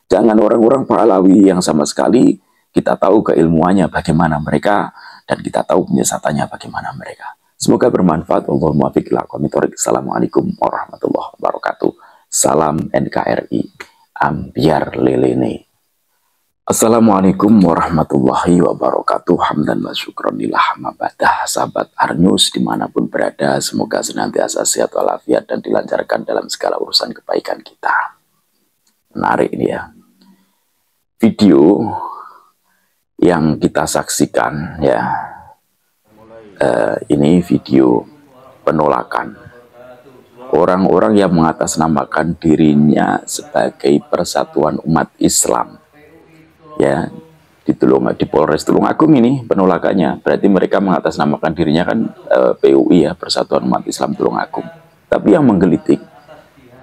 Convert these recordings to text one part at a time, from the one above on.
Jangan orang-orang Pahlawi yang sama sekali kita tahu keilmuannya bagaimana mereka, dan kita tahu penyesatannya bagaimana mereka. Semoga bermanfaat. Allahumma fiq ila aqwamit thoriq. Assalamualaikum warahmatullahi wabarakatuh. Salam NKRI. Ambiar lelene. Assalamualaikum warahmatullahi wabarakatuh. Hamdan wa syukron lillah mabadah. Sahabat Arnews dimanapun berada, semoga senantiasa sehat walafiat dan dilancarkan dalam segala urusan kebaikan kita. Menarik ini ya. Video yang kita saksikan ya, ini video penolakan orang-orang yang mengatasnamakan dirinya sebagai Persatuan Umat Islam ya, di Polres Tulungagung. Ini penolakannya berarti mereka mengatasnamakan dirinya kan PUI ya, Persatuan Umat Islam Tulungagung. Tapi yang menggelitik,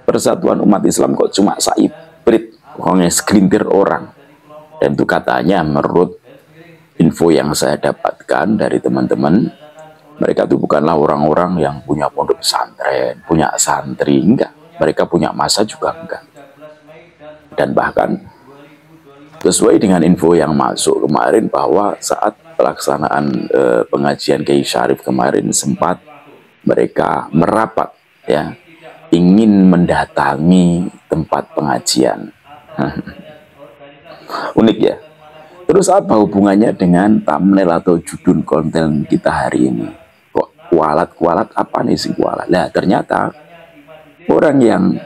Persatuan Umat Islam kok cuma saibrit, pokoknya segelintir orang. Dan itu katanya menurut info yang saya dapatkan dari teman-teman, mereka itu bukanlah orang-orang yang punya pondok pesantren, punya santri, enggak. Mereka punya masa juga enggak. Dan bahkan sesuai dengan info yang masuk kemarin, bahwa saat pelaksanaan pengajian Kiai Syarif kemarin, sempat mereka merapat ya, ingin mendatangi tempat pengajian. Unik ya. Terus apa hubungannya dengan thumbnail atau judul konten kita hari ini? Kok kualat-kualat apa nih sih kualat? Nah, ternyata orang yang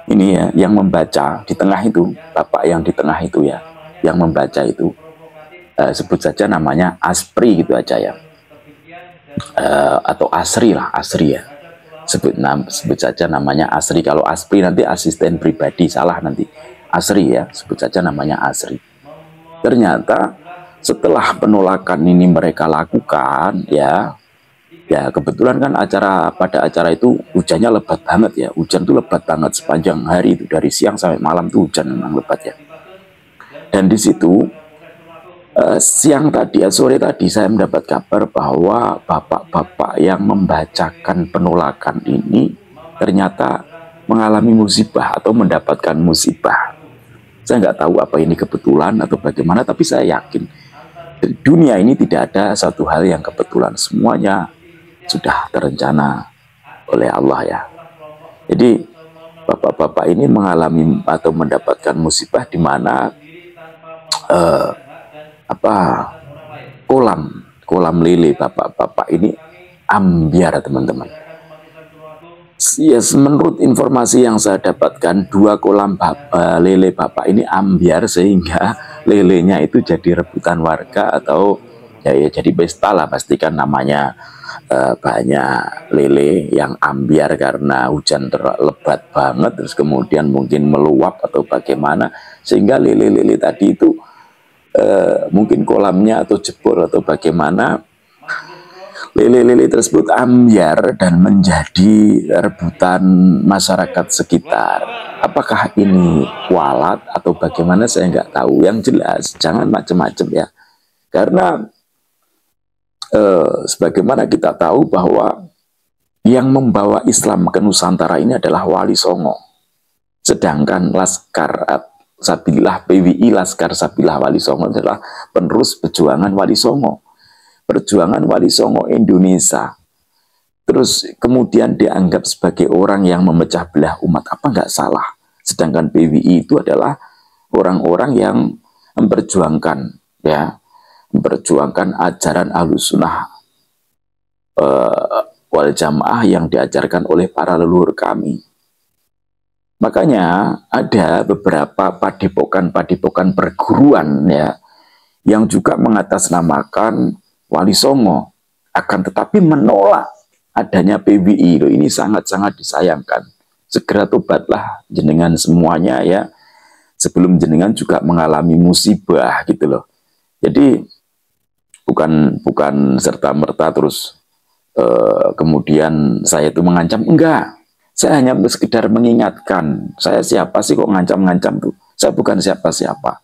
ini ya, yang membaca di tengah itu, bapak yang di tengah itu ya, yang membaca itu, sebut saja namanya Aspri gitu aja ya, atau Asri lah, Asri ya. Sebut saja namanya Asri. Kalau Aspri nanti asisten pribadi, salah nanti. Asri ya, sebut saja namanya Asri. Ternyata setelah penolakan ini mereka lakukan ya, kebetulan kan pada acara itu hujannya lebat banget ya, hujan tuh lebat banget sepanjang hari itu, dari siang sampai malam tuh hujan memang lebat ya. Dan di situ sore tadi saya mendapat kabar bahwa bapak-bapak yang membacakan penolakan ini ternyata mengalami musibah atau mendapatkan musibah. Saya nggak tahu apa ini kebetulan atau bagaimana, tapi saya yakin di dunia ini tidak ada satu hal yang kebetulan, semuanya sudah terencana oleh Allah ya. Jadi bapak-bapak ini mengalami atau mendapatkan musibah di mana kolam lele bapak-bapak ini ambiar, teman-teman. Yes, menurut informasi yang saya dapatkan, 2 kolam lele bapak ini ambiar, sehingga lelenya itu jadi rebutan warga, atau ya jadi pesta lah, pastikan namanya banyak lele yang ambiar karena hujan lebat banget, terus kemudian mungkin meluap atau bagaimana, sehingga lele-lele tadi itu mungkin kolamnya atau jebol atau bagaimana, lele-lele tersebut ambiar dan menjadi rebutan masyarakat sekitar. Apakah ini kualat atau bagaimana, saya nggak tahu. Yang jelas jangan macam-macam ya, karena sebagaimana kita tahu bahwa yang membawa Islam ke Nusantara ini adalah Wali Songo, sedangkan Laskar Sabilillah PWI, Laskar Sabilillah Wali Songo adalah penerus perjuangan Wali Songo. Perjuangan Wali Songo Indonesia, terus kemudian dianggap sebagai orang yang memecah belah umat, apa nggak salah. Sedangkan PWI itu adalah orang-orang yang memperjuangkan ya, memperjuangkan ajaran Ahlussunnah wal Jamaah yang diajarkan oleh para leluhur kami. Makanya ada beberapa padepokan perguruan ya, yang juga mengatasnamakan Wali Songo, akan tetapi menolak adanya PWI. Loh, ini sangat-sangat disayangkan. Segera tobatlah jenengan semuanya ya, sebelum jenengan juga mengalami musibah gitu loh. Jadi bukan serta-merta terus kemudian saya itu mengancam, enggak. Saya hanya sekedar mengingatkan. Saya siapa sih kok ngancam-ngancam tuh? Saya bukan siapa-siapa.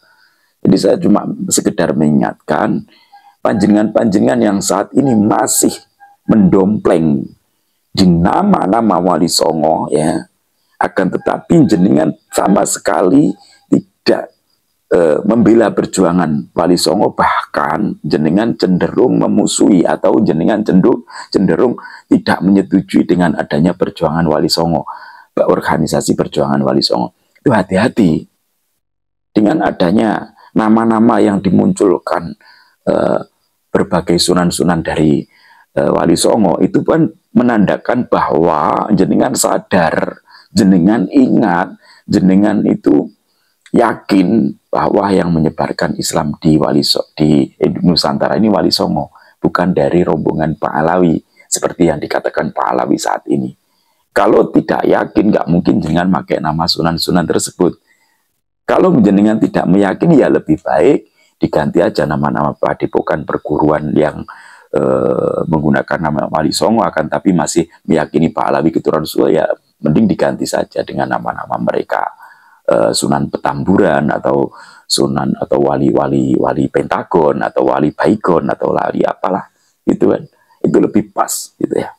Jadi saya cuma sekedar mengingatkan panjenengan-panjenengan yang saat ini masih mendompleng di nama-nama Wali Songo ya, akan tetapi jenengan sama sekali tidak membela perjuangan Wali Songo, bahkan jenengan cenderung memusuhi atau jenengan cenderung tidak menyetujui dengan adanya perjuangan Wali Songo, organisasi perjuangan Wali Songo. Itu hati-hati dengan adanya nama-nama yang dimunculkan, berbagai sunan-sunan dari Wali Songo, itu kan menandakan bahwa jenengan sadar, jenengan ingat, jenengan itu yakin bahwa yang menyebarkan Islam di Nusantara ini Wali Songo, bukan dari rombongan Pak Alawi seperti yang dikatakan Pak Alawi saat ini. Kalau tidak yakin, nggak mungkin jenengan pakai nama sunan-sunan tersebut. Kalau jenengan tidak meyakini, ya lebih baik diganti aja nama-nama padepokan perguruan yang menggunakan nama Wali Songo, akan tapi masih meyakini Pak Alawi keturunan Rasulullah, ya mending diganti saja dengan nama-nama mereka. Sunan Petamburan atau Sunan atau wali Pentagon atau wali Baigon atau wali apalah gitu kan, itu lebih pas gitu ya.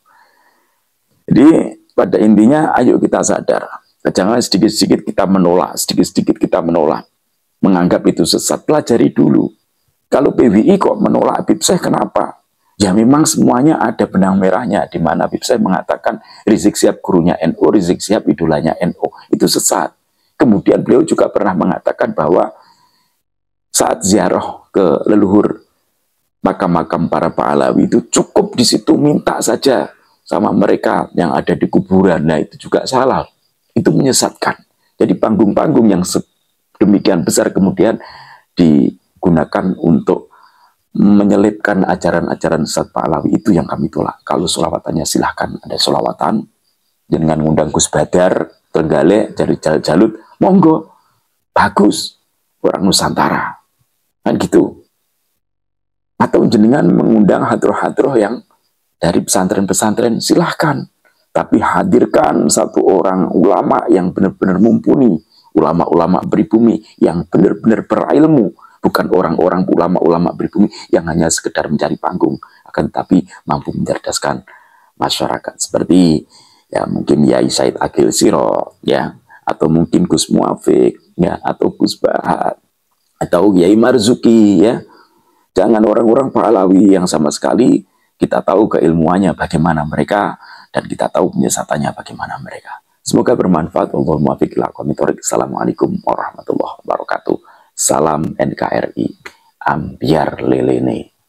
Jadi pada intinya ayo kita sadar, jangan sedikit-sedikit kita menolak, menganggap itu sesat. Pelajari dulu, kalau PWI kok menolak Habib Syekh, kenapa? Ya memang semuanya ada benang merahnya, di mana Habib Syekh mengatakan Rizik Syihab gurunya NU, Rizik Syihab idolanya NU, itu sesat. Kemudian beliau juga pernah mengatakan bahwa saat ziarah ke leluhur makam-makam para Pak Alawi itu cukup di situ minta saja sama mereka yang ada di kuburan. Nah itu juga salah, itu menyesatkan. Jadi panggung-panggung yang demikian besar kemudian digunakan untuk menyelipkan ajaran-ajaran sesat Pak Alawi, itu yang kami tolak. Kalau solawatannya silahkan, ada solawatan dengan ngundang Gus Badar, Trenggalek, Jalut, monggo, bagus, orang Nusantara, kan gitu. Atau jenengan mengundang hadroh-hadroh yang dari pesantren-pesantren, silahkan. Tapi hadirkan satu orang ulama yang benar-benar mumpuni, ulama-ulama pribumi yang benar-benar berilmu, bukan orang-orang ulama-ulama pribumi yang hanya sekedar mencari panggung, akan tapi mampu mencerdaskan masyarakat. Seperti ya mungkin Yai Said Akil Siro, ya, atau mungkin Gus Muafik, ya, atau Gus Bahat, atau Yai Marzuki, ya. Jangan orang-orang Pahlawi yang sama sekali kita tahu keilmuannya bagaimana mereka, dan kita tahu penyesatannya bagaimana mereka. Semoga bermanfaat. Allahumma fiq ila aqwamit thoriq. Assalamualaikum warahmatullahi wabarakatuh. Salam NKRI. Ambiar lelene.